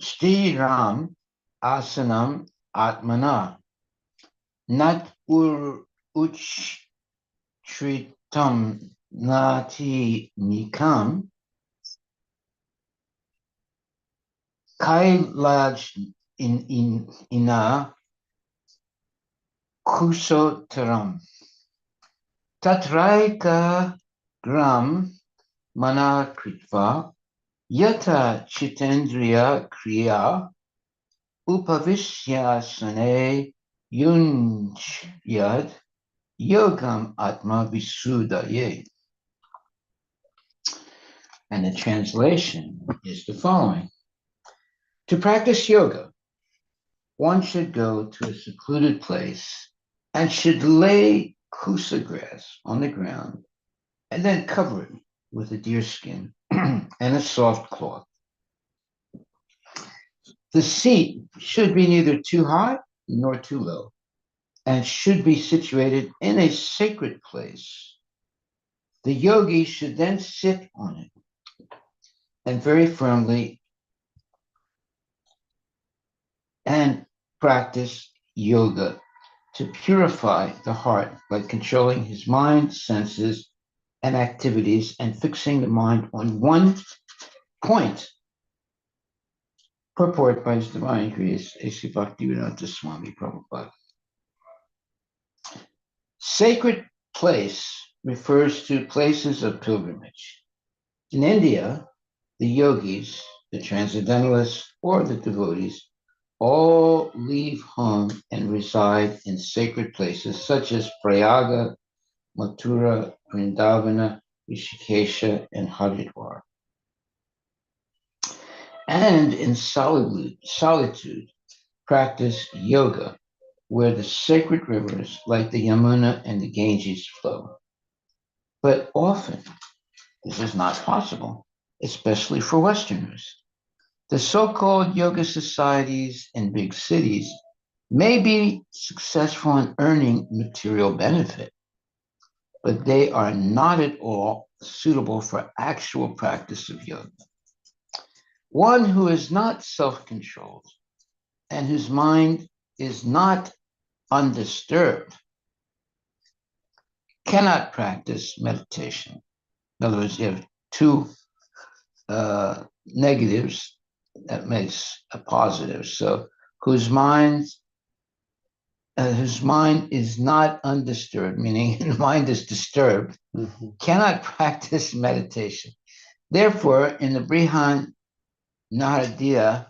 Stiram asanam atmana nat uchtritam nati nikam kailaj ina kusotaram tatraika gram mana kritva yata chitendriya kriya upavishyasane yunjyad yogam atma visudaye. And the translation is the following. To practice yoga, one should go to a secluded place and should lay kusa grass on the ground and then cover it with a deer skin and a soft cloth. The seat should be neither too high nor too low and should be situated in a sacred place. The yogi should then sit on it and very firmly and practice yoga to purify the heart by controlling his mind, senses, and activities and fixing the mind on one point. Purport by His Divine Grace, A.C. Bhaktivedanta Swami Prabhupada. Sacred place refers to places of pilgrimage. In India, the yogis, the transcendentalists, or the devotees all leave home and reside in sacred places such as Prayaga, Mathura, Vrindavana, Rishikesha, and Haridwar. And in solitude, practice yoga, where the sacred rivers like the Yamuna and the Ganges flow. But often, this is not possible, especially for Westerners. The so-called yoga societies in big cities may be successful in earning material benefit, but they are not at all suitable for actual practice of yoga. One who is not self-controlled and whose mind is not undisturbed cannot practice meditation. In other words, you have two negatives that makes a positive. So whose mind is not undisturbed, meaning his mind is disturbed, cannot practice meditation. Therefore, in the Brihan Naradiya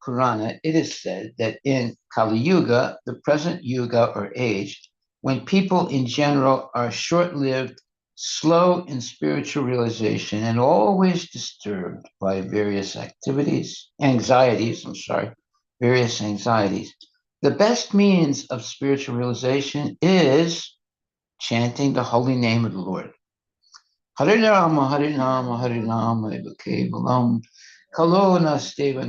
Purana, it is said that in Kali Yuga, the present yuga or age, when people in general are short-lived, slow in spiritual realization, and always disturbed by various anxieties, the best means of spiritual realization is chanting the holy name of the Lord. Harinama, Harinama, Harinama, Kevalam, Kalona, Steva,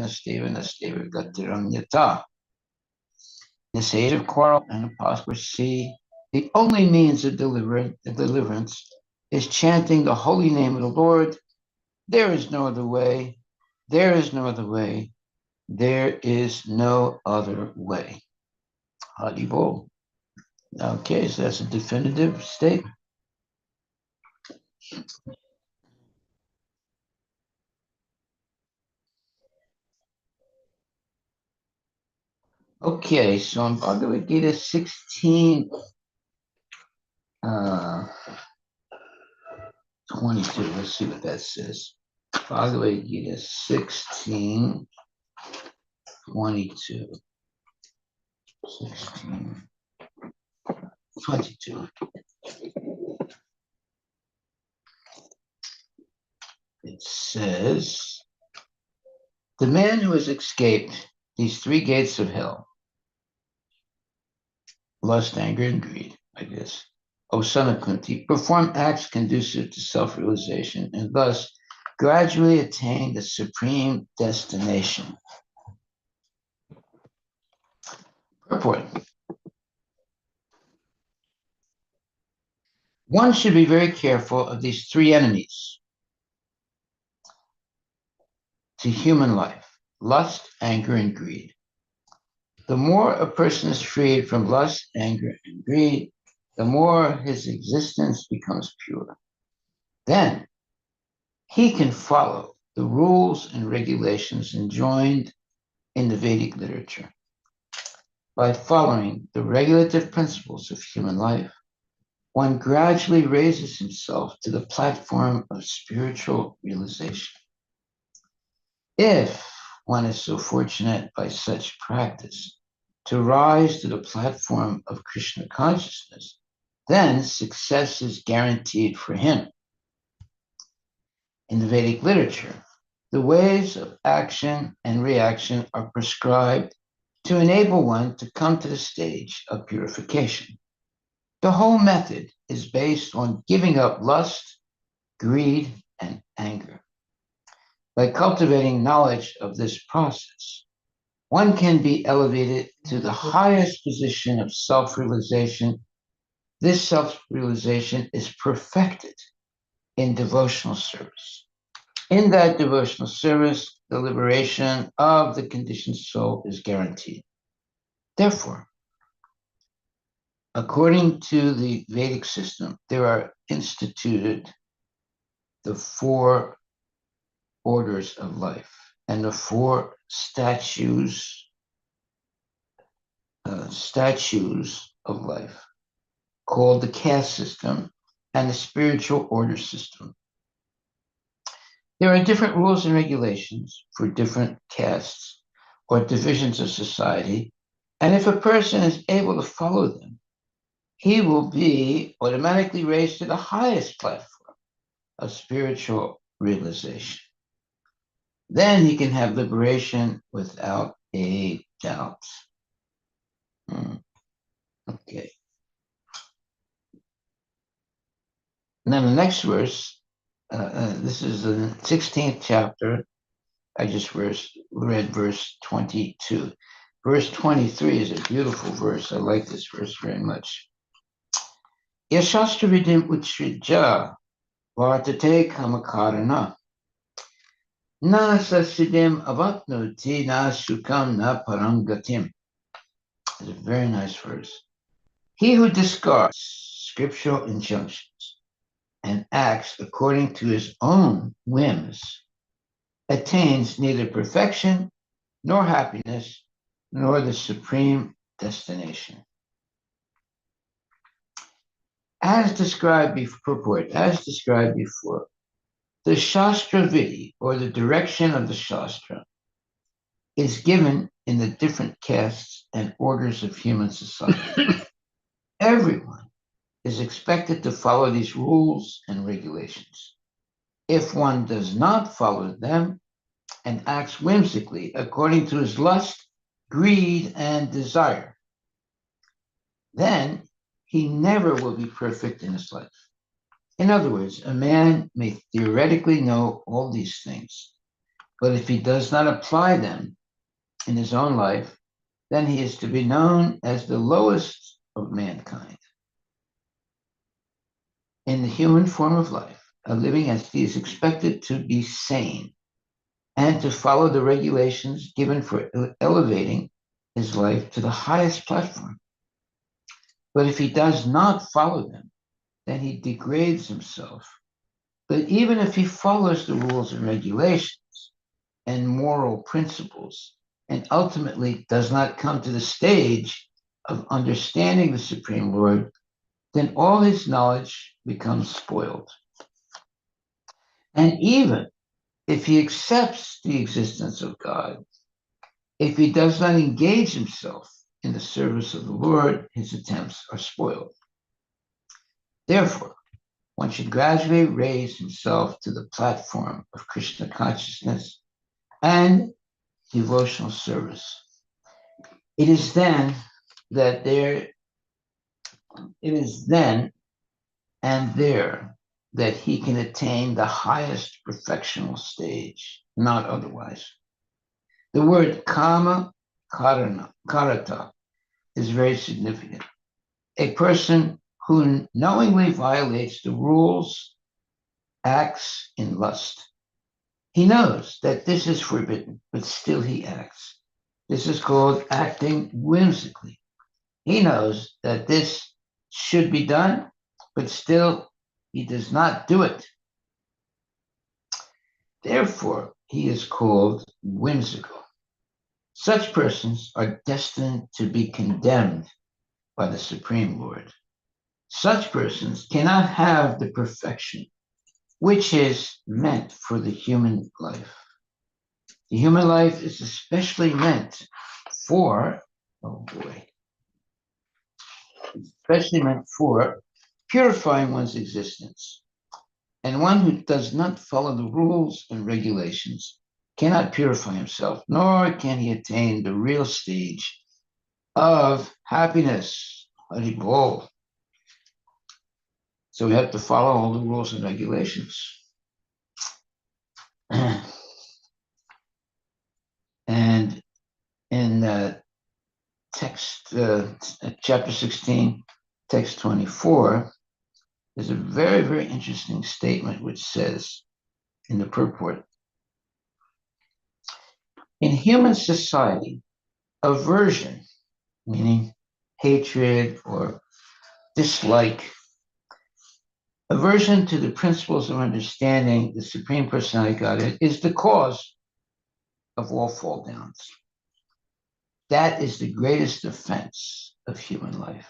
Gatiram Yata. In this age of quarrel and apostasy, the only means of deliverance is chanting the holy name of the Lord. There is no other way. There is no other way. There is no other way. Haribol. Okay, so that's a definitive statement. Okay, so in Bhagavad Gita 16, 22, let's see what that says. Bhagavad Gita 16, 22. 16, 22. It says, the man who has escaped these three gates of hell, lust, anger, and greed, I guess, O son of Kunti, perform acts conducive to self-realization and thus gradually attain the supreme destination. Purport. One should be very careful of these three enemies to human life. lust, anger, and greed. The more a person is freed from lust, anger, and greed, the more his existence becomes pure. Then he can follow the rules and regulations enjoined in the Vedic literature. By following the regulative principles of human life, one gradually raises himself to the platform of spiritual realization. If one is so fortunate by such practice to rise to the platform of Krishna consciousness, then success is guaranteed for him. In the Vedic literature, the ways of action and reaction are prescribed to enable one to come to the stage of purification. The whole method is based on giving up lust, greed, and anger. By cultivating knowledge of this process, one can be elevated to the highest position of self-realization. This self-realization is perfected in devotional service. In that devotional service, the liberation of the conditioned soul is guaranteed. Therefore, according to the Vedic system, there are instituted the four orders of life and the four statues of life, called the caste system and the spiritual order system. There are different rules and regulations for different castes or divisions of society, and if a person is able to follow them, he will be automatically raised to the highest platform of spiritual realization. Then he can have liberation without a doubt. Okay. Now the next verse, this is the 16th chapter. I just read verse 22. Verse 23 is a beautiful verse. I like this verse very much. Yashastra vidim utsrija vartate kamakarana. Na sasidim avatnoti na sukam na parangatim. It's a very nice verse. He who discards scriptural injunctions and acts according to his own whims attains neither perfection nor happiness nor the supreme destination. As described before, the Shastra Vidi, or the direction of the Shastra, is given in the different castes and orders of human society. Everyone is expected to follow these rules and regulations. If one does not follow them and acts whimsically according to his lust, greed, and desire, then he never will be perfect in his life. In other words, a man may theoretically know all these things, but if he does not apply them in his own life, then he is to be known as the lowest of mankind. In the human form of life, a living entity is expected to be sane and to follow the regulations given for elevating his life to the highest platform. But if he does not follow them, then he degrades himself. But even if he follows the rules and regulations and moral principles, and ultimately does not come to the stage of understanding the Supreme Lord, then all his knowledge becomes spoiled. And even if he accepts the existence of God, if he does not engage himself in the service of the Lord, his attempts are spoiled. Therefore, one should gradually raise himself to the platform of Krishna consciousness and devotional service. It is then and there that he can attain the highest perfectional stage, not otherwise. The word kama karata is very significant. A person who knowingly violates the rules acts in lust. He knows that this is forbidden, but still he acts. This is called acting whimsically. He knows that this should be done, but still he does not do it. Therefore, he is called whimsical. Such persons are destined to be condemned by the Supreme Lord. Such persons cannot have the perfection which is meant for the human life. The human life is especially meant for, oh boy, especially meant for purifying one's existence. And one who does not follow the rules and regulations cannot purify himself, nor can he attain the real stage of happiness. Haribol. So we have to follow all the rules and regulations. And in text, chapter 16, text 24, there's a very, very interesting statement which says in the purport, in human society, aversion, meaning hatred or dislike, aversion to the principles of understanding the Supreme Personality of Godhead is the cause of all fall downs. That is the greatest offense of human life.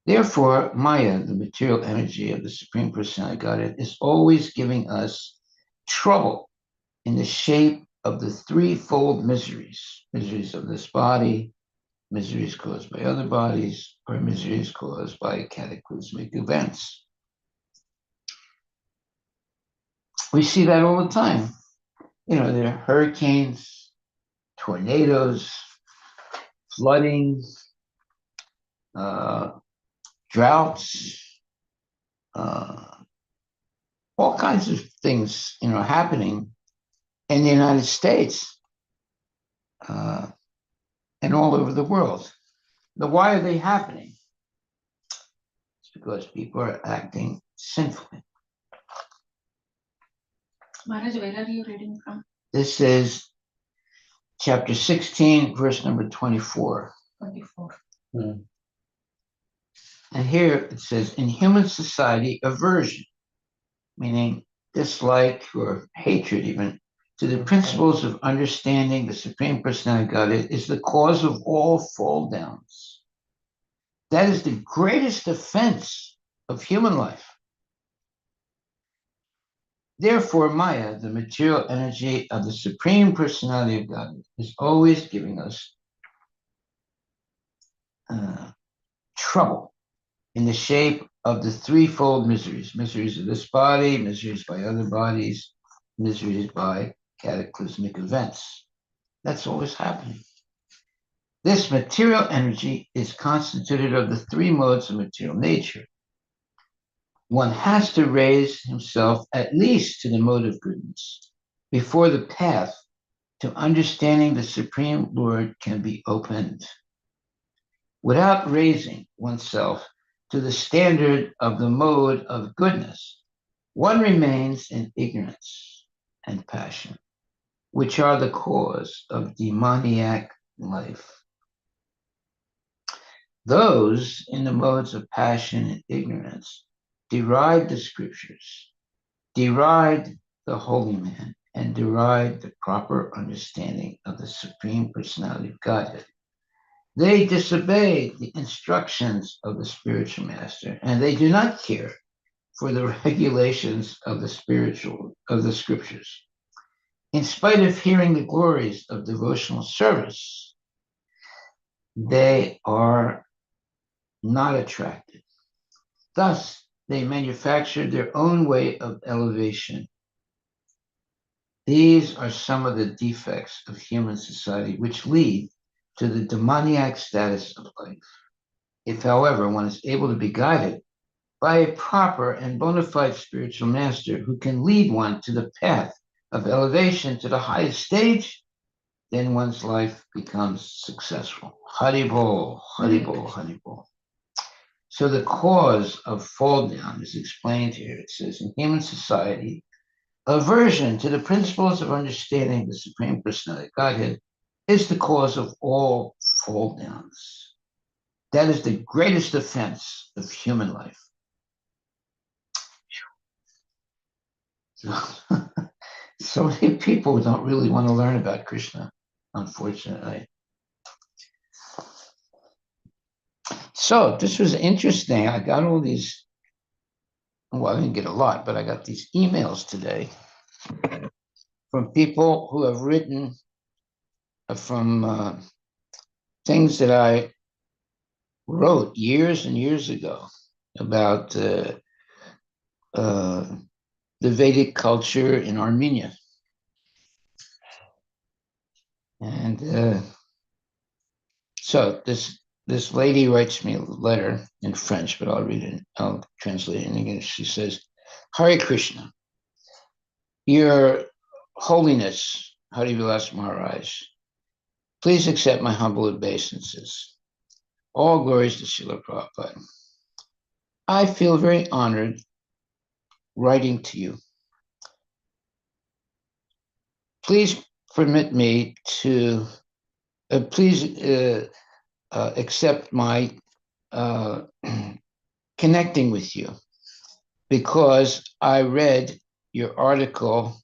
Therefore, Maya, the material energy of the Supreme Personality of Godhead, is always giving us trouble in the shape of the threefold miseries: miseries of this body, miseries caused by other bodies, or miseries caused by cataclysmic events. We see that all the time. You know, there are hurricanes, tornadoes, flooding, droughts, all kinds of things, happening in the United States and all over the world. Now, why are they happening? It's because people are acting sinfully. Maharaj, where are you reading from? This is chapter 16, verse number 24. 24. And here it says, in human society, aversion, meaning dislike or hatred even, to the principles of understanding the Supreme Personality of Godhead is the cause of all fall downs. That is the greatest offense of human life. Therefore, Maya, the material energy of the Supreme Personality of Godhead, is always giving us trouble in the shape of the threefold miseries: miseries of this body, miseries by other bodies, miseries by cataclysmic events. That's always happening. This material energy is constituted of the three modes of material nature. One has to raise himself at least to the mode of goodness before the path to understanding the Supreme Lord can be opened. Without raising oneself to the standard of the mode of goodness, one remains in ignorance and passion, which are the cause of demoniac life. Those in the modes of passion and ignorance deride the scriptures, deride the holy man, and deride the proper understanding of the Supreme Personality of Godhead. They disobey the instructions of the spiritual master, and they do not care for the regulations of the scriptures. In spite of hearing the glories of devotional service, they are not attracted. Thus, they manufacture their own way of elevation. These are some of the defects of human society which lead to the demoniac status of life. If, however, one is able to be guided by a proper and bona fide spiritual master who can lead one to the path of elevation to the highest stage, then one's life becomes successful. Haribol, Haribol, Haribol. So the cause of fall down is explained here. It says, in human society, Aversion to the principles of understanding the Supreme Personality of Godhead is the cause of all fall downs. That is the greatest offense of human life. So many people don't really want to learn about Krishna, unfortunately. So this was interesting. I got all these, well, I didn't get a lot, but I got these emails today from people who have written from things that I wrote years and years ago about uh, the Vedic culture in Armenia. And so this lady writes me a letter in French, but I'll read it. I'll translate it in English. She says, "Hare Krishna, Your Holiness, Harivilas Maharaj, please accept my humble obeisances. All glories to Srila Prabhupada. I feel very honored writing to you. Please permit me to, please accept my uh, connecting with you because I read your article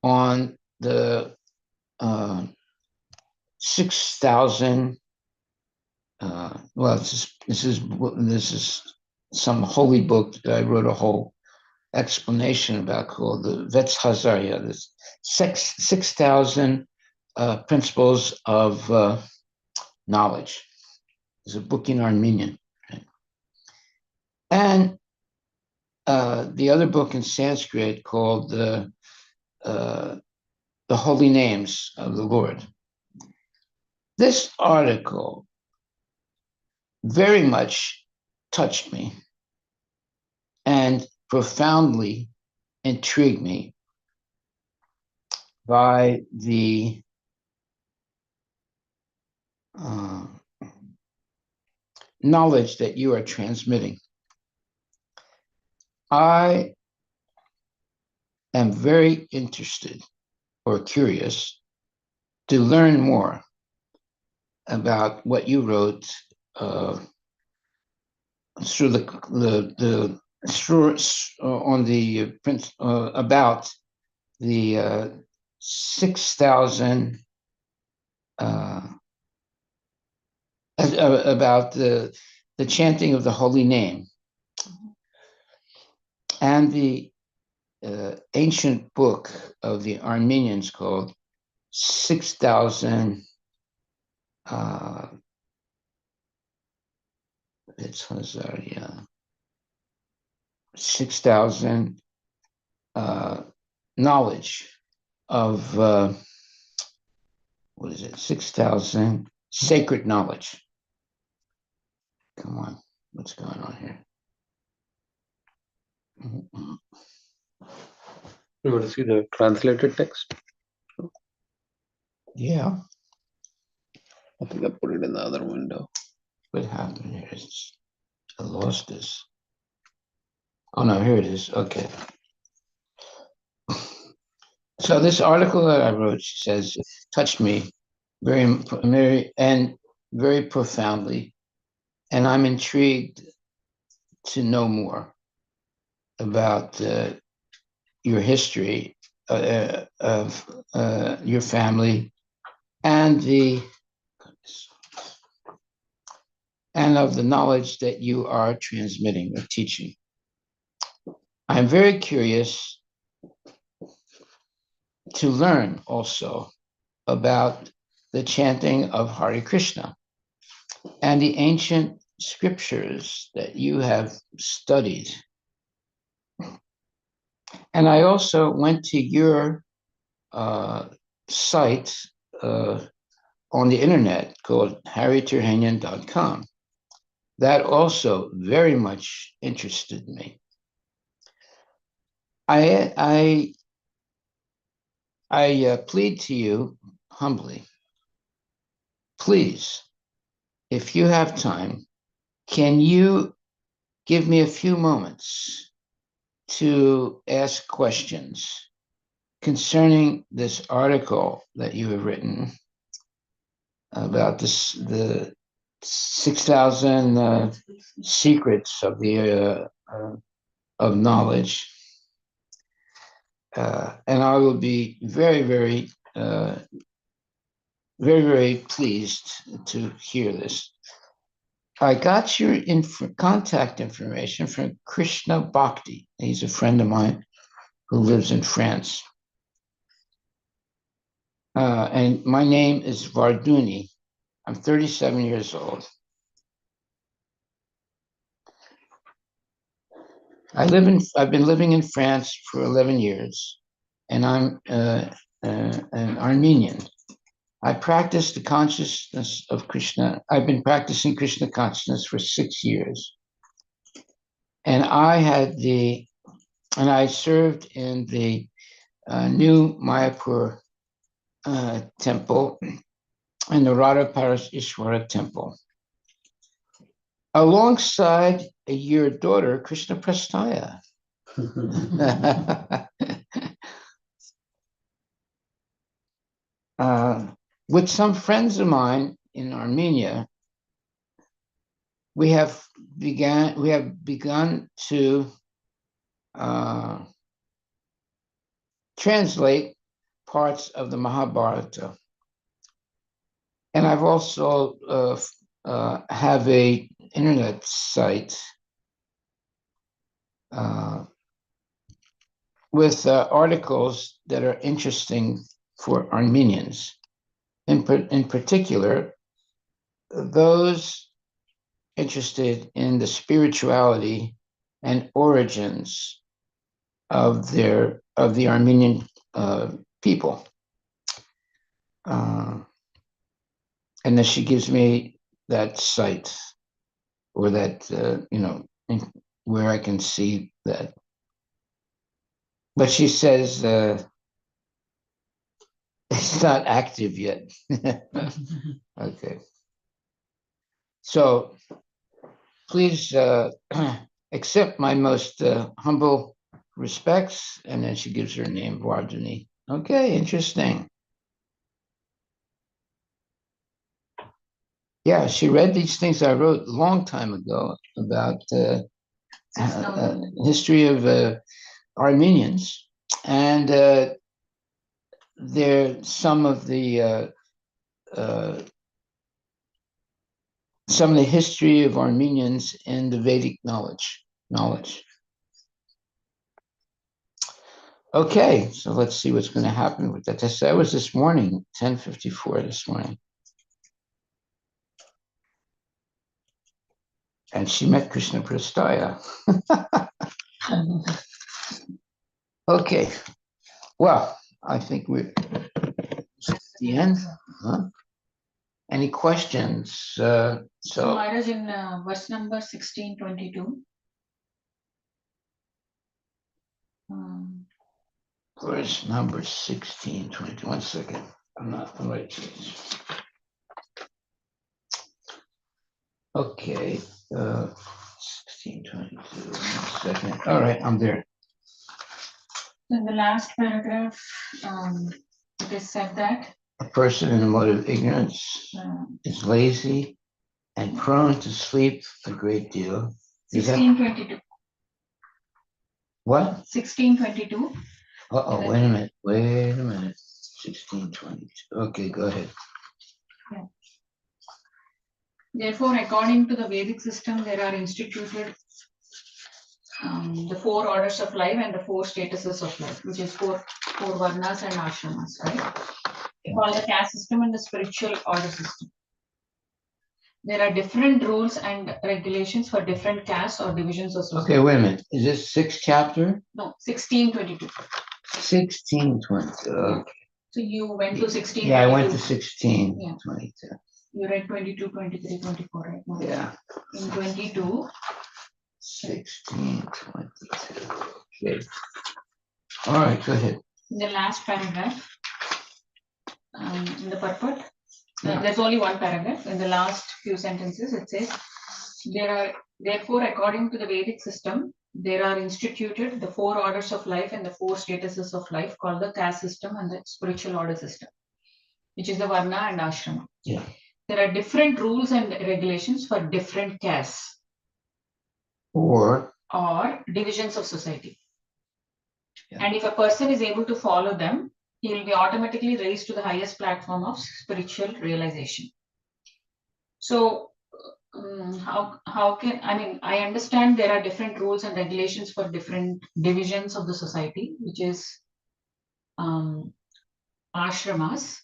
on the 6,000. Well, this is some holy book that I wrote a whole explanation about called the Vets Hazarya. There's 6,000 principles of knowledge. It's a book in Armenian, right? And the other book in Sanskrit called the Holy Names of the Lord. This article very much touched me and profoundly intrigued me by the knowledge that you are transmitting. I am very interested or curious to learn more about what you wrote through the through, on the print about the 6,000 about the chanting of the holy name and the ancient book of the Armenians called 6,000 it's Hazaria, 6,000 knowledge of what is it? 6,000 sacred knowledge. Come on, what's going on here? You want to see the translated text? Yeah. I think I put it in the other window. What happened here? I lost this. Oh no, here it is. Okay. So this article that I wrote, she says, touched me very profoundly, and I'm intrigued to know more about your history of your family and of the knowledge that you are transmitting or teaching. I'm very curious to learn also about the chanting of Hare Krishna and the ancient scriptures that you have studied. And I also went to your site on the internet called harryturhanian.com. That also very much interested me. I plead to you humbly, please, if you have time, can you give me a few moments to ask questions concerning this article that you have written about the 6,000 secrets of the of knowledge, and I will be very, very, very pleased to hear this. I got your contact information from Krishna Bhakti. He's a friend of mine who lives in France. And my name is Varduni. I'm 37 years old. I've been living in France for 11 years, and I'm an Armenian. I practice the consciousness of Krishna. I've been practicing Krishna consciousness for 6 years. And I served in the new Mayapur temple and the Radha Parashishwara temple, alongside your daughter, Krishna Prastaya. With some friends of mine in Armenia, we have begun to translate parts of the Mahabharata. And I've also have a internet site with articles that are interesting for Armenians. In particular, those interested in the spirituality and origins of the Armenian people. And then she gives me that site, or that, where I can see that. But she says it's not active yet. Okay. So please accept my most humble respects. And then she gives her name, Varduni. Okay, interesting. Yeah, she read these things I wrote a long time ago about history of Armenians, and there some of the history of Armenians in the Vedic knowledge. Okay, so let's see what's going to happen with that. That was this morning, 10:54 this morning. And she met Krishna Prastaya. Okay, well, I think we're at the end. Huh? Any questions? So Maharaj, in verse number 1622. Verse number 1622. 1 second. I'm not the right page. Okay. 1622. 1 second. All right, I'm there. In the last paragraph, it is said that a person in a mode of ignorance is lazy and prone to sleep a great deal. 1622. What? 1622. Wait a minute. 1622. Okay, go ahead. Yeah. Therefore, according to the Vedic system, there are instituted the 4 orders of life and the 4 statuses of life, which is four varnas and ashramas, right? Called the caste system and the spiritual order system. There are different rules and regulations for different castes or divisions of society. Okay, wait a minute. Is this 6th chapter? No, 1622. 1622. Okay. So you went to 16. Yeah, I went to 1622. Yeah. You read 22, 23, 24, right? No. Yeah. In 22. 1622. Okay. All right, go ahead. In the last paragraph, in the purport, there's only one paragraph. In the last few sentences, it says, therefore, according to the Vedic system, there are instituted the 4 orders of life and the 4 statuses of life called the caste system and the spiritual order system, which is the Varna and Ashrama. Yeah. There are different rules and regulations for different castes Or divisions of society. Yeah. And if a person is able to follow them, he will be automatically raised to the highest platform of spiritual realization. So, how can, I mean, I understand there are different rules and regulations for different divisions of the society, which is ashramas,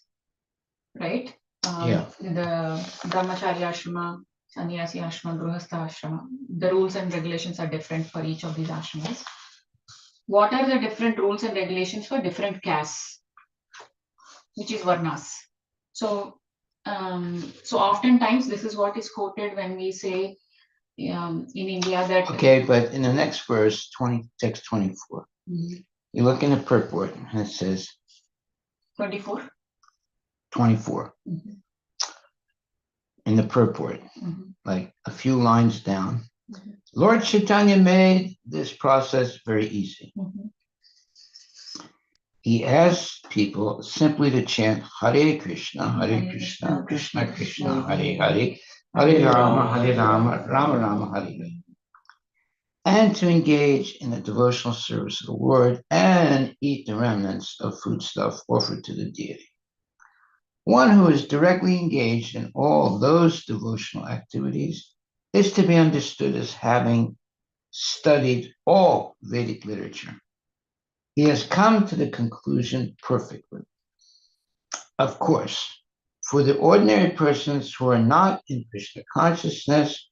right? Yeah. The brahmachari ashrama, sannyasi ashrama, grihastha ashrama. The rules and regulations are different for each of these ashramas. What are the different rules and regulations for different castes, which is varnas? So, so oftentimes this is what is quoted when we say in India that. Okay, but in the next verse, text 24, you look in the purport and it says 24. 24 in the purport, like a few lines down. Lord Chaitanya made this process very easy. He asked people simply to chant Hare Krishna, Krishna Krishna, Hare Hare, Hare Rama, Rama Rama, Hare Hare, and to engage in the devotional service of the Lord and eat the remnants of foodstuff offered to the deity. One who is directly engaged in all those devotional activities is to be understood as having studied all Vedic literature. He has come to the conclusion perfectly. Of course, for the ordinary persons who are not in Krishna consciousness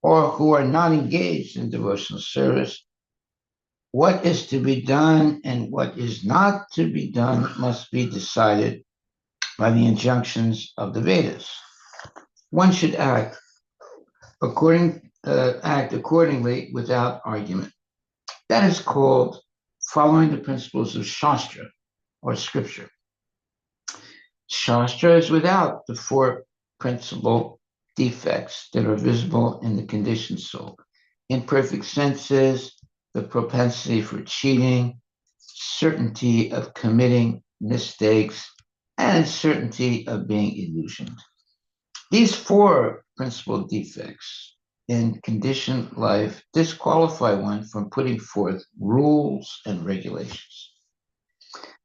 or who are not engaged in devotional service, what is to be done and what is not to be done must be decided by the injunctions of the Vedas. One should act accordingly without argument. That is called following the principles of Shastra or scripture. Shastra is without the 4 principal defects that are visible in the conditioned soul: imperfect senses, the propensity for cheating, certainty of committing mistakes, and certainty of being illusioned. These 4 principal defects in conditioned life disqualify one from putting forth rules and regulations.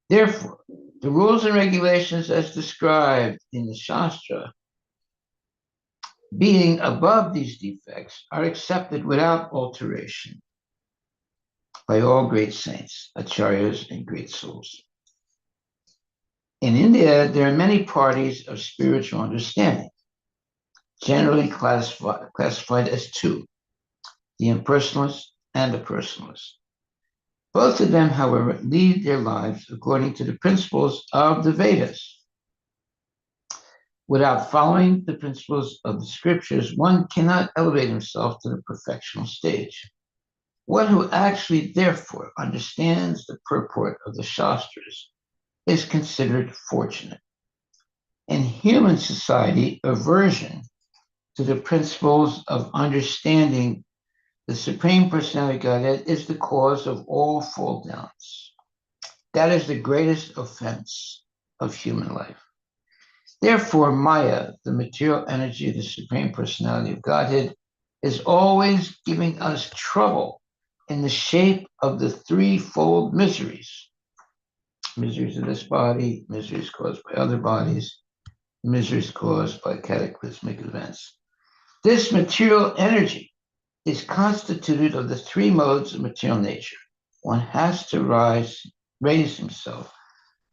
Therefore, the rules and regulations as described in the Shastra, being above these defects, are accepted without alteration by all great saints, acharyas, and great souls. In India, there are many parties of spiritual understanding, generally classified as 2, the impersonalist and the personalist. Both of them, however, lead their lives according to the principles of the Vedas. Without following the principles of the scriptures, one cannot elevate himself to the perfectional stage. One who actually, therefore, understands the purport of the Shastras is considered fortunate. In human society, aversion to the principles of understanding the Supreme Personality of Godhead is the cause of all fall downs. That is the greatest offense of human life. Therefore, Maya, the material energy of the Supreme Personality of Godhead, is always giving us trouble in the shape of the 3-fold miseries. Miseries of this body, miseries caused by other bodies, miseries caused by cataclysmic events. This material energy is constituted of the 3 modes of material nature. One has to raise himself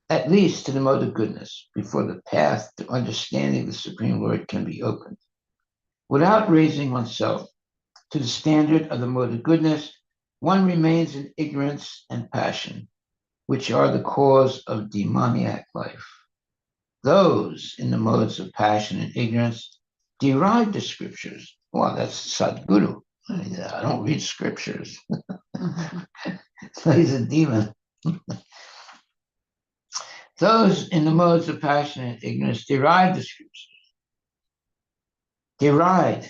at least to the mode of goodness before the path to understanding the Supreme Lord can be opened. Without raising oneself to the standard of the mode of goodness, one remains in ignorance and passion, which are the cause of demoniac life. Those in the modes of passion and ignorance deride the scriptures. Well, that's Sadguru. I don't read scriptures. So he's a demon. Those in the modes of passion and ignorance deride the scriptures. Deride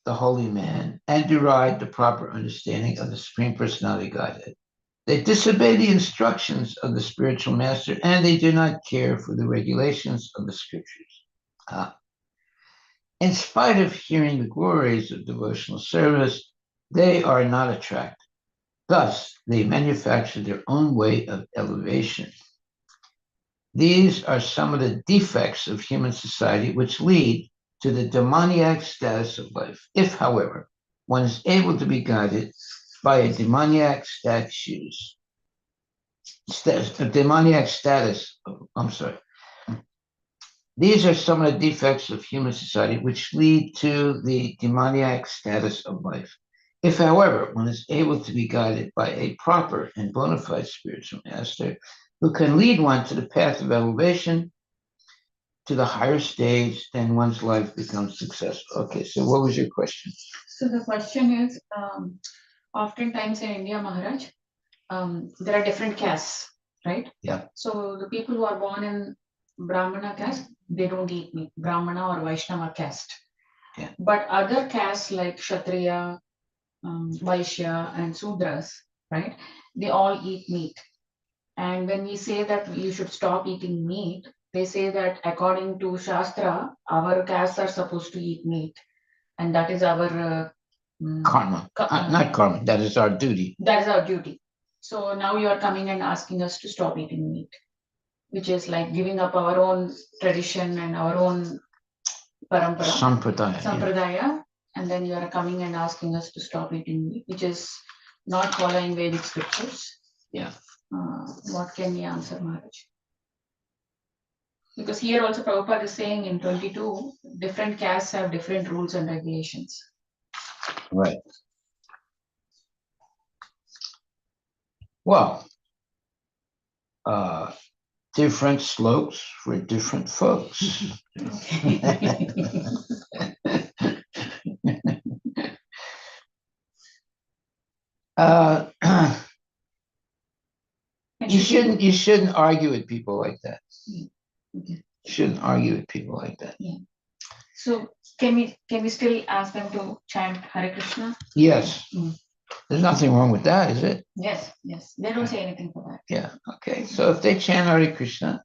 the holy man and deride the proper understanding of the Supreme Personality Godhead. They disobey the instructions of the spiritual master, and they do not care for the regulations of the scriptures. In spite of hearing the glories of devotional service, they are not attracted. Thus, they manufacture their own way of elevation. These are some of the defects of human society which lead to the demoniac status of life. If, however, one is able to be guided by a demoniac status, these are some of the defects of human society which lead to the demoniac status of life. If, however, one is able to be guided by a proper and bona fide spiritual master who can lead one to the path of elevation to the higher stage, then one's life becomes successful. Okay, so what was your question? So the question is, oftentimes in India, Maharaj, there are different castes, right? Yeah. So the people who are born in Brahmana caste, they don't eat meat, Brahmana or Vaishnava caste. Yeah. But other castes like Kshatriya, Vaishya, and Sudras, right? They all eat meat. And when we say that you should stop eating meat, they say that according to Shastra, our castes are supposed to eat meat. And that is our Karma. Not karma, that is our duty. That is our duty. So now you are coming and asking us to stop eating meat, which is like giving up our own tradition and our own parampara, sampradaya, and then you are coming and asking us to stop eating meat, which is not following Vedic scriptures. Yeah. What can we answer, Maharaj? Because here also Prabhupada is saying in 22, different castes have different rules and regulations. Right. Well, different slopes for different folks. You shouldn't argue with people like that. Okay. You shouldn't argue with people like that. Yeah. So can we still ask them to chant Hare Krishna? Yes. There's nothing wrong with that, is it? Yes. They don't say anything for that. Yeah. Okay. So if they chant Hare Krishna,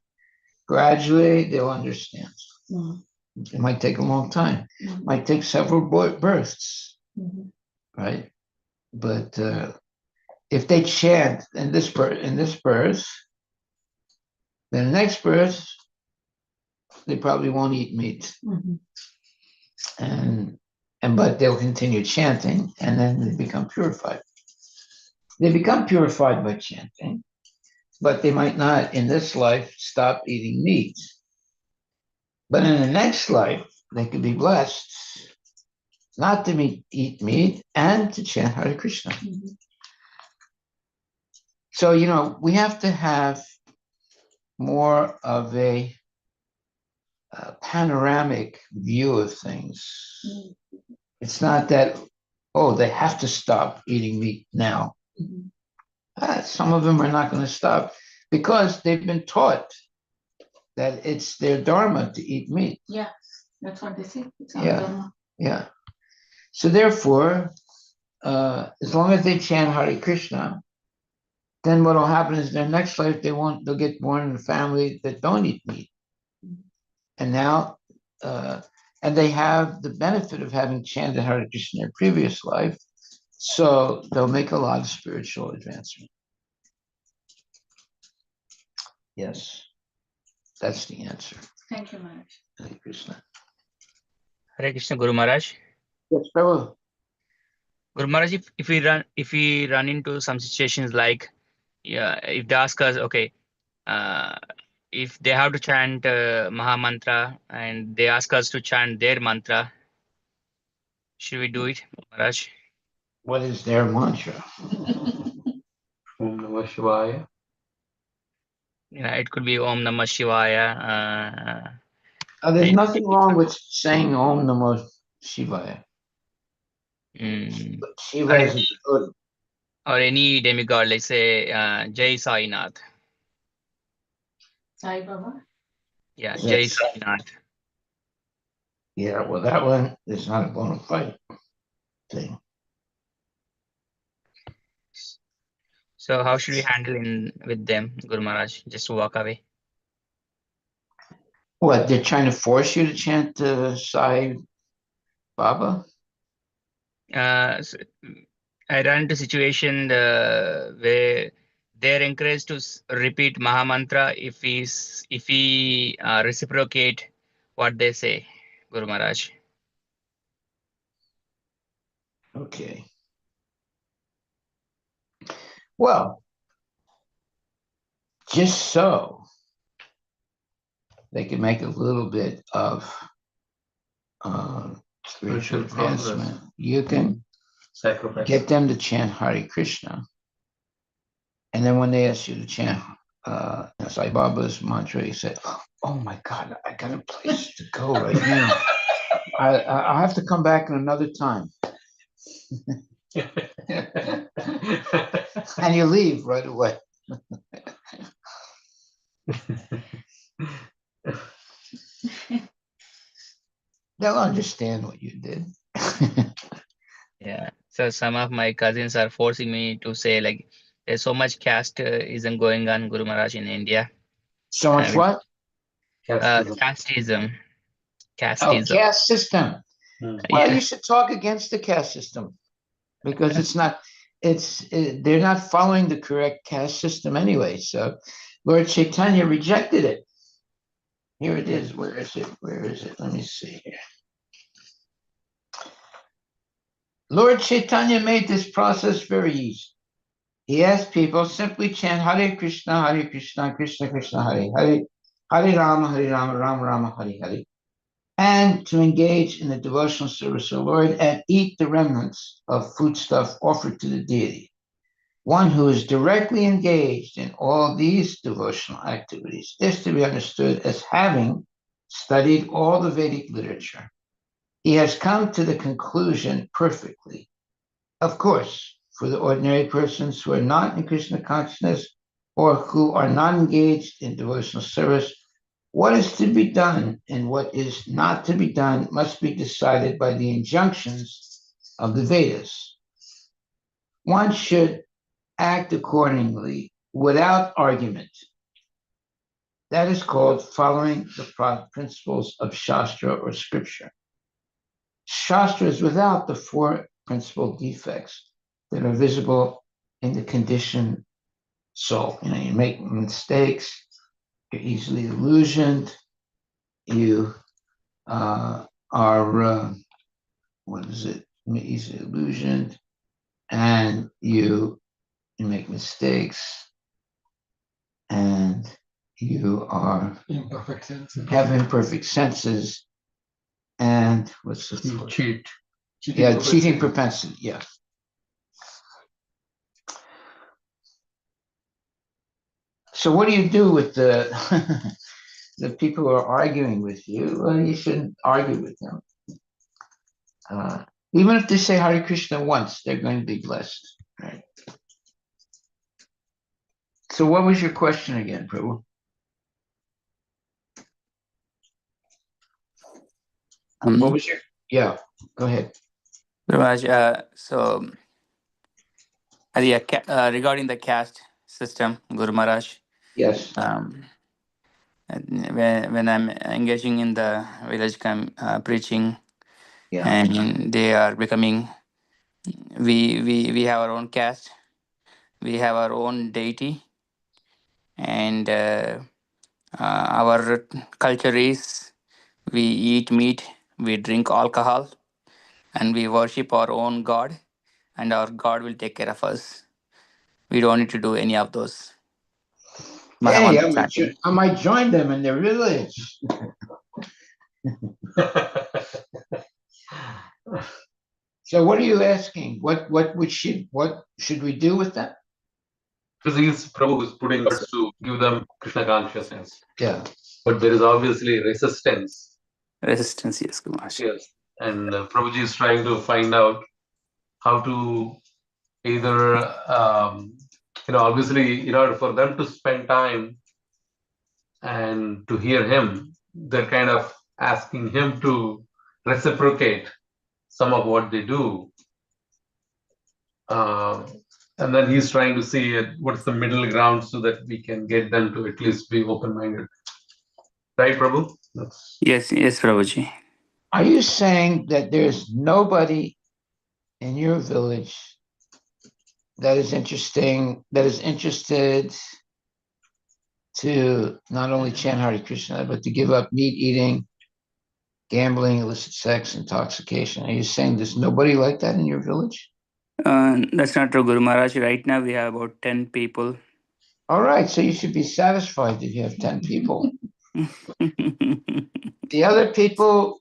gradually they'll understand. It might take a long time. It might take several births, right? But if they chant in this birth, then the next birth, they probably won't eat meat, but they'll continue chanting, and then they become purified. They become purified by chanting, but they might not in this life stop eating meat. But in the next life, they could be blessed not to eat meat and to chant Hare Krishna. So, we have to have more of a panoramic view of things. It's not that, they have to stop eating meat now. Some of them are not going to stop because they've been taught that it's their dharma to eat meat. Yeah, that's what they say. It's our dharma. Yeah. So therefore, as long as they chant Hare Krishna, then what will happen is their next life they'll get born in a family that don't eat meat. And now, and they have the benefit of having chanted Hare Krishna in their previous life, so they'll make a lot of spiritual advancement. Yes, that's the answer. Thank you, Maharaj. Hare Krishna. Hare Krishna, Guru Maharaj. Yes, Prabhu. Guru Maharaj, if we run into some situations like, if they ask us, okay, if they have to chant Maha Mantra and they ask us to chant their mantra, should we do it, Maharaj? What is their mantra? Om Namah Shivaya. It could be Om Namah Shivaya. There's nothing wrong with saying Om Namo Shivaya. Shiva is good. Or any demigod, like say Jai Sainath. Sai Baba? Yeah, Jai Sainath. Yeah, well, that one is not a bona fide. thing. So how should we handle with them, Guru Maharaj? Just walk away? What, they're trying to force you to chant Sai Baba? So I run into situation where they're encouraged to repeat Mahamantra if we reciprocate what they say, Guru Maharaj. Okay. Well, just so they can make a little bit of spiritual advancement, you can Sacrifice. get them to chant Hare Krishna. And then when they ask you to chant Sai Baba's mantra, you say, oh my God, I got a place to go right now. I'll have to come back in another time. And you leave right away. They'll understand what you did. Yeah. So some of my cousins are forcing me to say like there's so much caste isn't going on, Guru Maharaj, in India. So much what? Casteism. Oh, Casteism. caste system. Well, Yeah. you should talk against the caste system because they're not following the correct caste system anyway. So Lord Chaitanya rejected it. Here it is. Where is it? Where is it? Let me see here. Lord Chaitanya made this process very easy. He asked people simply chant Hare Krishna, Krishna Krishna, Hare Hare, Hare Rama, Rama Rama, Hare Hare, and to engage in the devotional service of the Lord and eat the remnants of foodstuff offered to the deity. One who is directly engaged in all these devotional activities is to be understood as having studied all the Vedic literature. He has come to the conclusion perfectly. Of course, for the ordinary persons who are not in Krishna consciousness or who are not engaged in devotional service, what is to be done and what is not to be done must be decided by the injunctions of the Vedas. One should act accordingly without argument. That is called following the principles of Shastra or scripture. Shastra is without the four principal defects that are visible in the conditioned soul. You make mistakes, you're easily illusioned, you are easily illusioned, and you make mistakes, and you have imperfect senses, and what's the fourth? Cheating propensity. Yeah. So what do you do with the the people who are arguing with you? Well, you shouldn't argue with them. Even if they say Hare Krishna once, they're going to be blessed. Right? So what was your question again, Prabhu? What was your, yeah, go ahead. Guru Maharaj, so regarding the caste system, Guru Maharaj, Yes. when I'm engaging in the village preaching, Yeah. and they are becoming, we have our own caste, we have our own deity, and our culture is we eat meat, we drink alcohol, and we worship our own God, and our God will take care of us. We don't need to do any of those. Hey, Mahamantra chanting. I might join them in their village. So what are you asking? What should we do with them? Because Prabhu is putting words to give them Krishna consciousness. Yeah. But there is obviously resistance. Resistance, yes, Guru Maharaj. Yes. And Prabhuji is trying to find out how to either, obviously, in order for them to spend time and to hear him, they're kind of asking him to reciprocate some of what they do. And then he's trying to see what's the middle ground so that we can get them to at least be open-minded. Right, Prabhu? That's Yes, yes, Prabhuji. Are you saying that there's nobody in your village that is interested to not only chant Hare Krishna, but to give up meat eating, gambling, illicit sex, intoxication? Are you saying there's nobody like that in your village? That's not true, Guru Maharaj. Right now, we have about 10 people. All right, so you should be satisfied if you have 10 people. The other people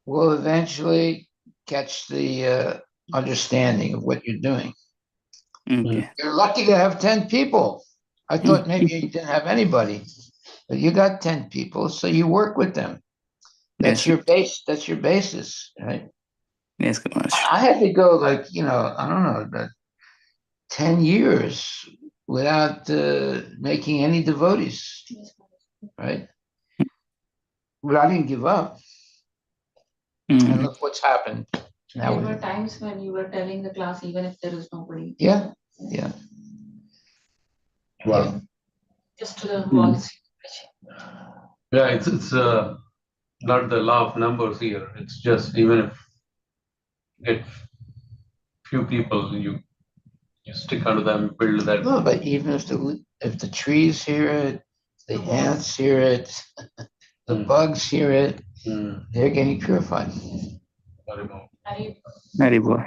will eventually catch the understanding of what you're doing. Okay. You're lucky to have 10 people. I thought maybe you didn't have anybody, but you got 10 people, so you work with them. That's Yes. your base. That's your basis, right? Yes, Guru Maharaj. I had to go I don't know, about 10 years without making any devotees, right? But I didn't give up. And look what's happened. Now There were times when you were telling the class even if there is nobody. yeah. wow. Just to the walls. Yeah, it's not the law of numbers here. It's just even if you get few people, you stick onto them, build that. No, but even if the trees hear it, the ants hear it, the bugs hear it, they're getting purified. Very boy.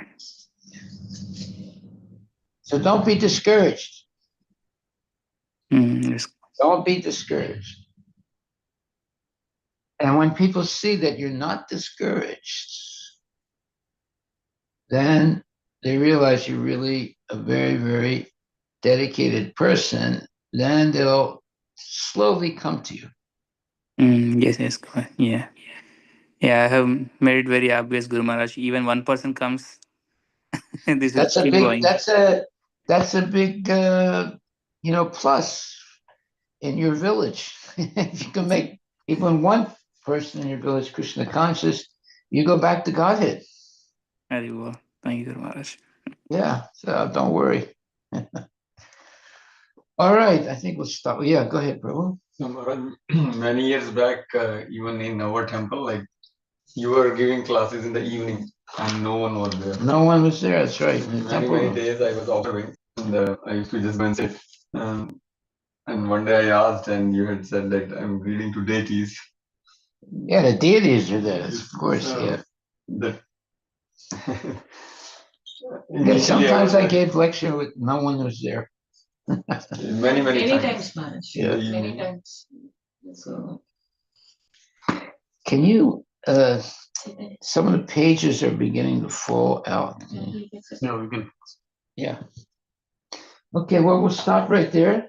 So don't be discouraged. Yes. Don't be discouraged. And when people see that you're not discouraged, then they realize you're really a very, very dedicated person. Then they'll slowly come to you. Yes, correct. Yeah. Yeah, I have made it very obvious, Guru Maharaj. Even one person comes, this will That's a keep big. going. That's a big. Plus in your village. If you can make even one person in your village Krishna conscious, you go back to Godhead. Very well. Thank you, Guru Maharaj. Yeah, so don't worry. All right, I think we'll stop. Yeah, go ahead, Prabhu. Many years back, even in our temple, like you were giving classes in the evening and no one was there. No one was there. That's right. In the Many, temple many room. days I was observing and I used to just go and sit. And one day I asked, and you had said that I'm reading to deities. Yeah, the deities are there, of course. Yeah. That Yeah, sometimes I gave lecture with no one was there. many Many times. times, Maharaj. Yeah. Many times. So Can you? Some of the pages are beginning to fall out. Yeah, we can. Yeah. Okay. Well, we'll stop right there.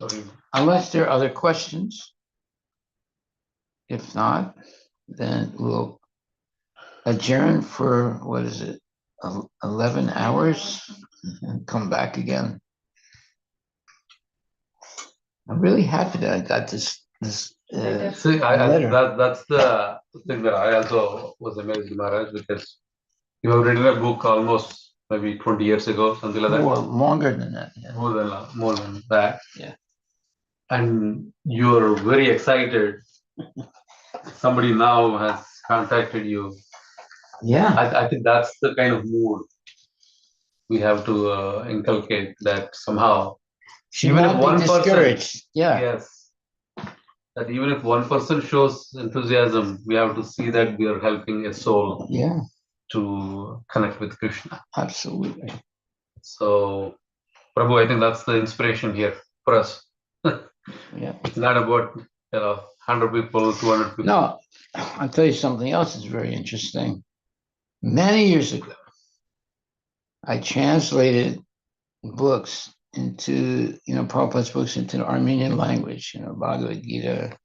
Sorry. Unless there are other questions. If not, then we'll adjourn for, what is it, 11 hours and come back again. I'm really happy that I got this. See, letter. that's the thing that I also was amazed, Maharaj, because you have written a book almost maybe 20 years ago, something like that. More, longer than that. Yeah. More than that. Yeah. And you're very excited. Somebody now has contacted you. Yeah. I think that's the kind of mood we have to inculcate, that somehow, Should even not if be one discouraged. person, Yeah. yes, that even if one person shows enthusiasm, we have to see that we are helping a soul Yeah. to connect with Krishna. Absolutely. So, Prabhu, I think that's the inspiration here for us. Yeah. It's not about 100 people, 200 people. No, I'll tell you something else that's very interesting. Many years ago, I translated books into, Prabhupada's books into the Armenian language, Bhagavad Gita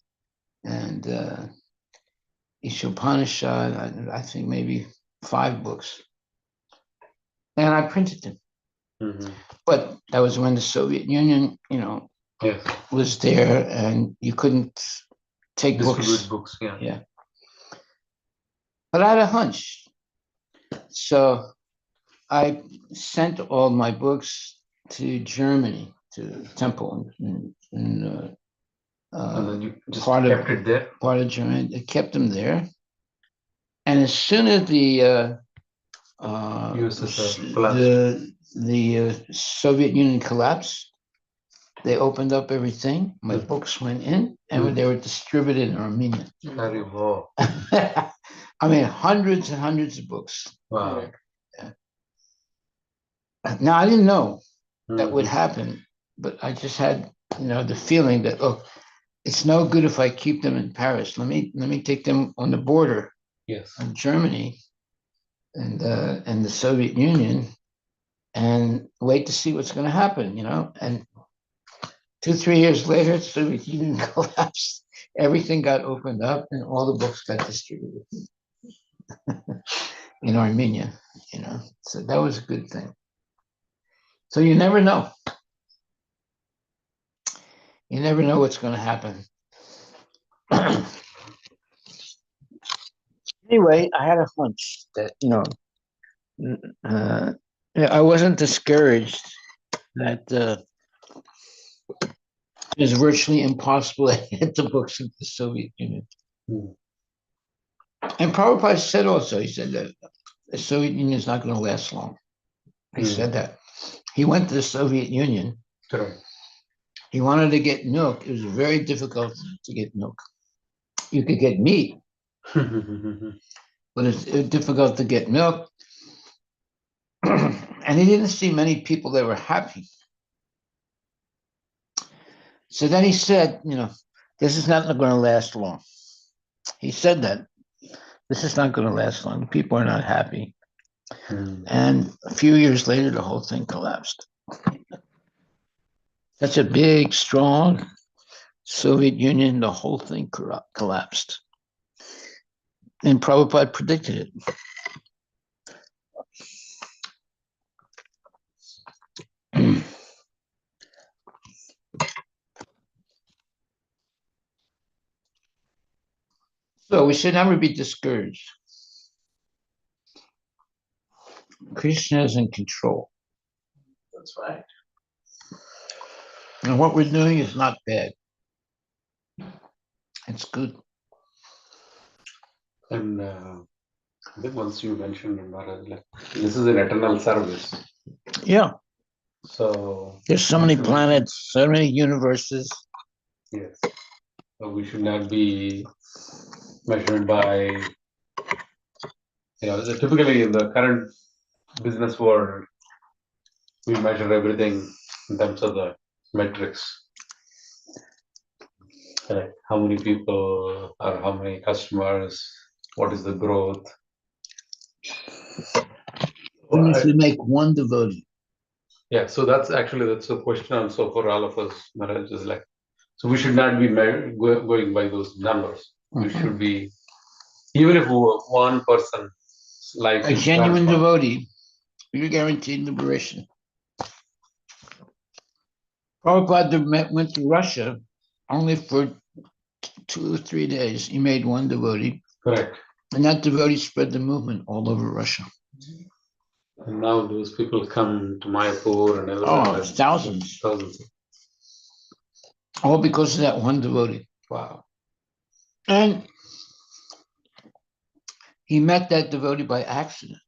and Ishopanishad, I think maybe 5 books. And I printed them. Mm-hmm. But that was when the Soviet Union, Yes. was there and you couldn't take Distribute books. books, yeah. But I had a hunch. So I sent all my books to Germany, to Temple in And then you just part kept of it there. part of Germany. I kept them there, and as soon as the USSR collapsed. the Soviet Union collapsed, they opened up everything. My books went in, and they were distributed in Armenia. Harivilas. I mean, hundreds and hundreds of books. Wow. Now, I didn't know that would Mhm. happen, but I just had, the feeling that, it's no good if I keep them in Paris. Let me take them on the border Yes. of Germany and the Soviet Union and wait to see what's going to happen, And 2, 3 years later, the Soviet Union collapsed. Everything got opened up, and all the books got distributed in Armenia. So that was a good thing. So you never know. You never know what's going to happen. Anyway, I had a hunch that I wasn't discouraged that it was virtually impossible to get the books of the Soviet Union. And Prabhupada said also, he said that the Soviet Union is not going to last long. He said that. He went to the Soviet Union. Correct. He wanted to get milk. It was very difficult to get milk. You could get meat, but it's difficult to get milk. And he didn't see many people that were happy. So then he said, this is not going to last long. He said that. This is not going to last long. People are not happy. And a few years later, the whole thing collapsed. Such a big, strong Soviet Union, the whole thing collapsed. And Prabhupada predicted it. So we should never be discouraged. Krishna is in control. That's right. And what we're doing is not bad. It's good. And I think once you mentioned, Maharaj, like this is an eternal service. Yeah. So There's so many planets, so many universes. yes. So we should not be measured by, typically in the current business world, we measure everything in terms of the metrics. Like how many people or how many customers, what is the growth? When you should make one devotee. Yeah, so that's a question also for all of us, Maharaj, is like, so we should not be going by those numbers. We should be, even if one person's life A is genuine transformed. devotee, you're guaranteed liberation. Prabhupada went to Russia only for 2 or 3 days. He made one devotee. Correct. And that devotee spread the movement all over Russia. And now those people come to Mayapur and everywhere. Thousands. Thousands. All because of that one devotee. Wow. And he met that devotee by accident.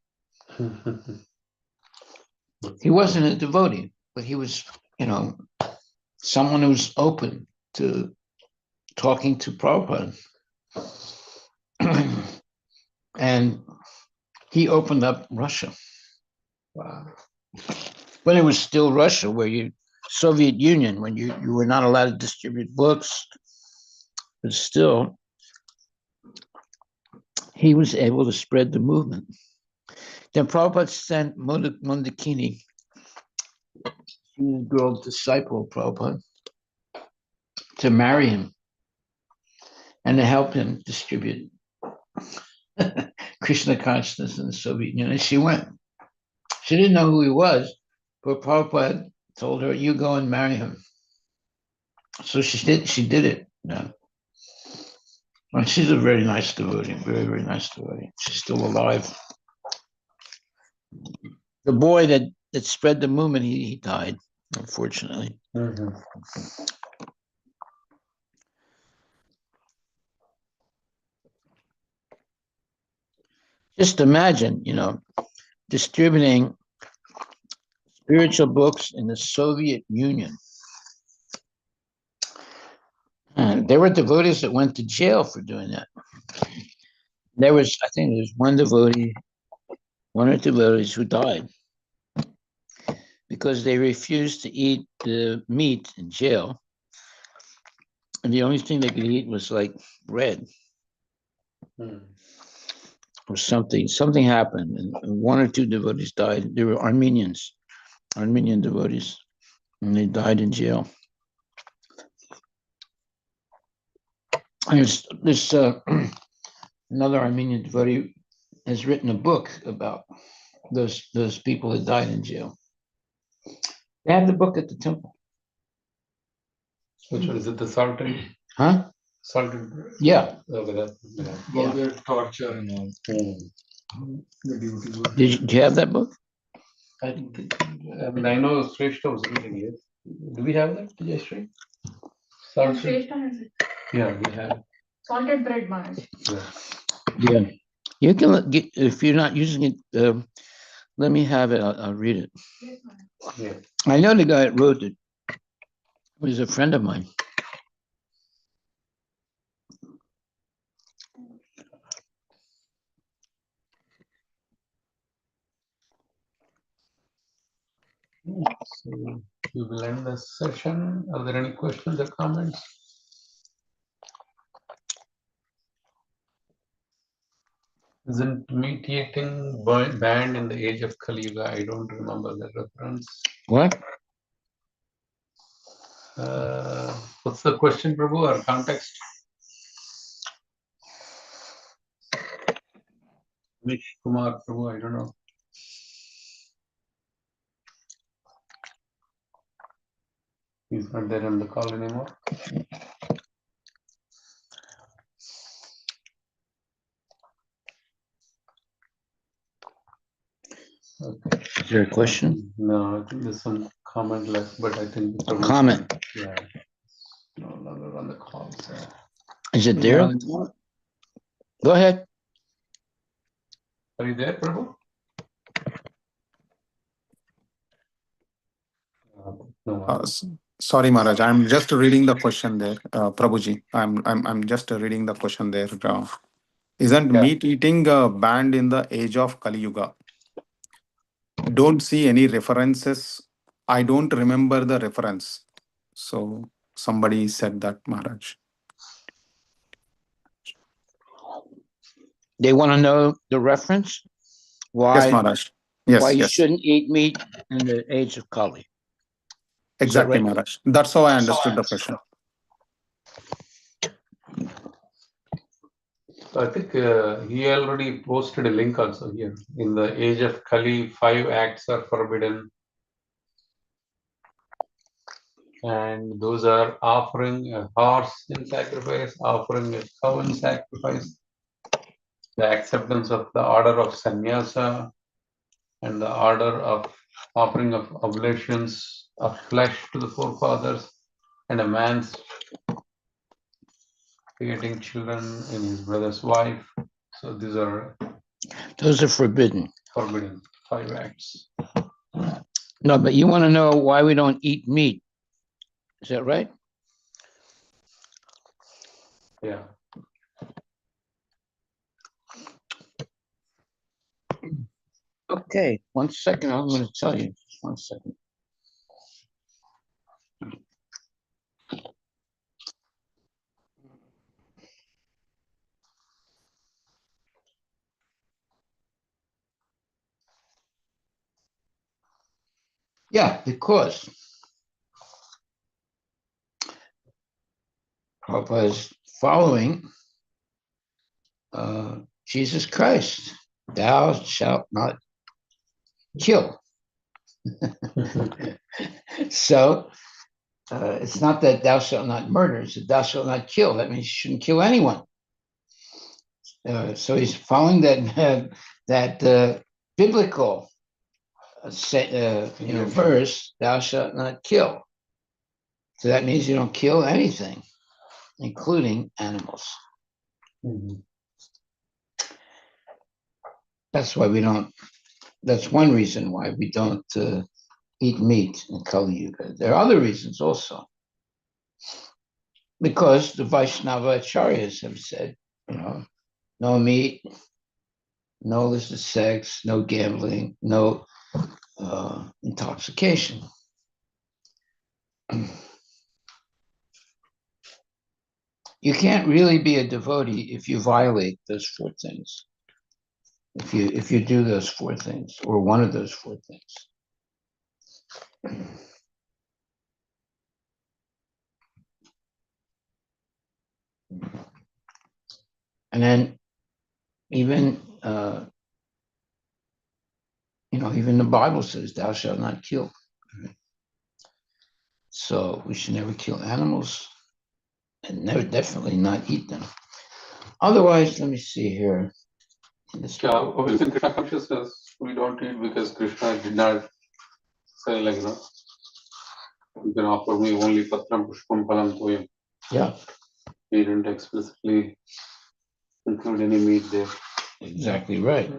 He wasn't a devotee, but he was, someone who was open to talking to Prabhupada. And he opened up Russia. Wow. When it was still Russia, Soviet Union, when you were not allowed to distribute books, but still, he was able to spread the movement. Then Prabhupada sent Mandakini, she was a girl disciple of Prabhupada, to marry him and to help him distribute Krishna consciousness in the Soviet Union. And she went. She didn't know who he was, but Prabhupada told her, you go and marry him. So she did it. And she's a very nice devotee, very, very nice devotee. She's still alive. The boy that spread the movement, he died, unfortunately. Mhm. Just imagine, distributing spiritual books in the Soviet Union. And there were devotees that went to jail for doing that. I think there was one or two devotees who died because they refused to eat the meat in jail. And the only thing they could eat was like bread Hmm. or something. Something happened, and one or two devotees died. They were Armenian devotees, and they died in jail. And this another Armenian devotee has written a book about those people that died in jail. They have the book at the temple. Which one is it? The salted Huh? bread? Yeah. Okay, that. Yeah. All the torture and all. Hmm. The duties were. Do you have that book? I know Shrestha was reading it. Do we have that, Jayashree? Salted. Shrestha has it. Yeah, we have. Salted bread, Maharaj. Yeah. Yeah. You can get, if you're not using it. Let me have it. I'll read it. Yes, Maharaj. Yeah. I know the guy that wrote it. He was a friend of mine. So we will end this session. Are there any questions or comments? Isn't meat eating banned in the age of Kali Yuga? I don't remember that reference. What? What's the question, Prabhu, or context? Mish Kumar, Prabhu, I don't know. He's not there on the call anymore. Okay. Is there a question? No, I think there's some comment left, but I think A comment. Yeah. No longer on the call. So. Is it there? Go ahead. Are you there, Prabhu? No. Sorry, Maharaj. I'm just reading the question there, Prabhuji. I'm just reading the question there. Isn't Yeah. meat eating banned in the age of Kali Yuga? Don't see any references. I don't remember the reference. So somebody said that, Maharaj. They want to know the reference. Why? Yes, Maharaj. Yes, why you yes. shouldn't eat meat in the age of Kali. Exactly, right? Maharaj. That's how I understood the question. I think he already posted a link also here. In the age of Kali, 5 acts are forbidden. And those are offering a horse in sacrifice, offering a cow in sacrifice, the acceptance of the order of sannyasa, and the order of offering of oblations of flesh to the forefathers, and a man's creating children in his brother's wife. So these are Those are forbidden. 5 acts. No, but you want to know why we don't eat meat. Is that right? Yeah. Okay, 1 second. I'm going to tell you. Just 1 second. Yeah, because Prabhupada is following Jesus Christ. Thou shalt not kill. So it's not that thou shalt not murder, it's that thou shalt not kill. That means you shouldn't kill anyone. So he's following that biblical verse, thou shalt not kill. So that means you don't kill anything, including animals. That's why we don't. That's one reason why we don't eat meat in Kali Yuga. There are other reasons also, because the Vaishnava acharyas have said, no meat, no illicit sex, no gambling, no intoxication. You can't really be a devotee if you violate those four things. If you do those four things, or one of those four things. And then even even the Bible says, "Thou shalt not kill." So we should never kill animals, and definitely not eat them. Otherwise, let me see here. Yeah, obviously, in Krishna consciousness, we don't eat because Krishna did not say, like, you can offer me only patram pushpam palam toyam. Yeah, He didn't explicitly include any meat there. exactly right.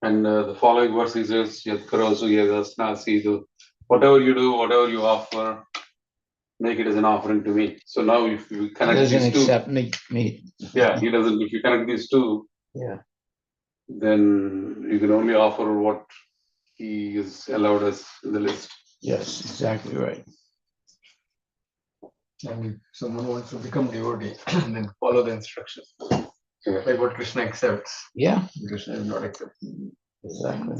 And the following verse he says, Yat karosu yagasna sidu. Whatever you do, whatever you offer, make it as an offering to me. So now if you He connect doesn't these two, accept meat. yeah, he doesn't. If you connect these two, Yeah, then you can only offer what he is allowed us in the list. yes, exactly right. And if someone wants to become devotee, then follow the instructions. Like what Krishna accepts, Yeah, Krishna is not accepting. exactly.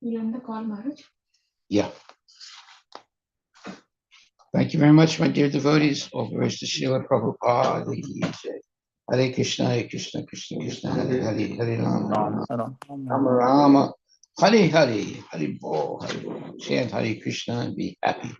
You end the call, Maharaj? Yeah. Thank you very much, my dear devotees. All glories to Srila Prabhupada. Hare Krishna, Hare Krishna, Krishna Krishna, Hare Hare, Hare Rama, Rama Rama, Hare Hare, Hare Bol, Hare Bol. Chant Hare Krishna and be happy.